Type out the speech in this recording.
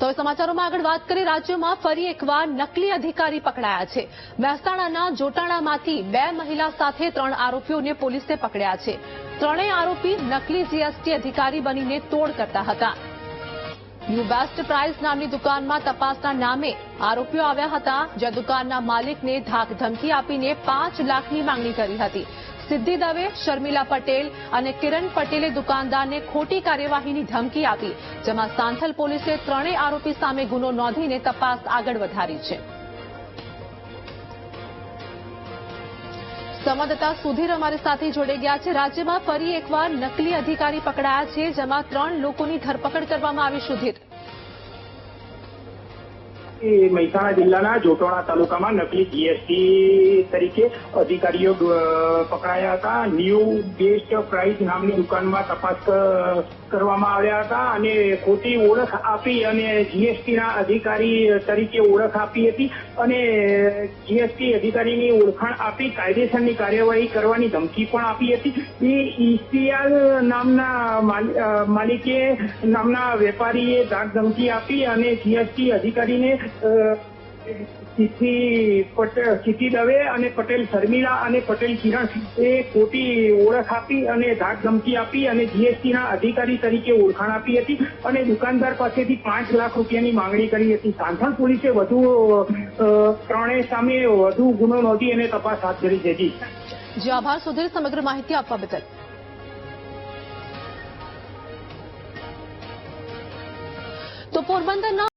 તો સમાચારોમાં આગળ વાત કરીએ, રાજ્યમાં ફરી એકવાર નકલી અધિકારી પકડાયા છે। મહેસાણાના જોટાણામાંથી 2 મહિલા સાથે 3 આરોપીઓને પોલીસે પકડ્યા છે। ત્રણેય આરોપી નકલી જીએસટી અધિકારી બનીને તોડ કરતા હતા। ન્યૂ બેસ્ટ પ્રાઇસ નામની દુકાનમાં તપાસના નામે આરોપીઓ આવ્યા હતા, જ્યાં દુકાનના માલિકને ધાક ધમકી આપીને 5 લાખની માંગણી કરી હતી। સિદ્ધિ દવે, શર્મિલા પટેલ અને કિરણ પટેલે દુકાનદારને ખોટી કાર્યવાહીની ધમકી આપી, જેમાં સાંથલ પોલીસે ત્રણેય આરોપી સામે ગુનો નોંધીને તપાસ આગળ વધારી છે। સંવાદદાતા સુધીર અમારી સાથે જોડાઈ ગયા છે। રાજ્યમાં ફરી એકવાર નકલી અધિકારી પકડાયા છે, જેમાં 3 લોકોની ધરપકડ કરવામાં આવી। સુધીર, મહેસાણા જિલ્લાના જોટાણા તાલુકામાં નકલી જીએસટી તરીકે અધિકારીઓ પકડાયા હતા। ન્યૂ બેસ્ટ પ્રાઇસ નામની દુકાનમાં તપાસ કરવામાં આવ્યા હતા અને ખોટી ઓળખ આપી અને જીએસટીના અધિકારી તરીકે ઓળખ આપી હતી અને જીએસટી અધિકારીની ઓળખાણ આપી કાયદેસરની કાર્યવાહી કરવાની ધમકી પણ આપી હતી। એ ઈશિયાલ નામના માલિકે નામના વેપારીએ ધાક ધમકી આપી અને જીએસટી અધિકારીને સિદ્ધિ દવે અને પટેલ શર્મિલા અને પટેલ કિરણ એ ખોટી ઓળખ આપી અને ધાક ધમકી આપી અને જીએસટીના અધિકારી તરીકે ઓળખાણ આપી હતી અને દુકાનદાર પાસેથી 5 લાખ રૂપિયાની માંગણી કરી હતી। સાંથલ પોલીસે ત્રણેય સામે વધુ ગુનો નોંધી અને તપાસ હાથ ધરી છે। જી આભાર સુધીર, સમગ્ર માહિતી આપવા બદલ। તો પોરબંદરના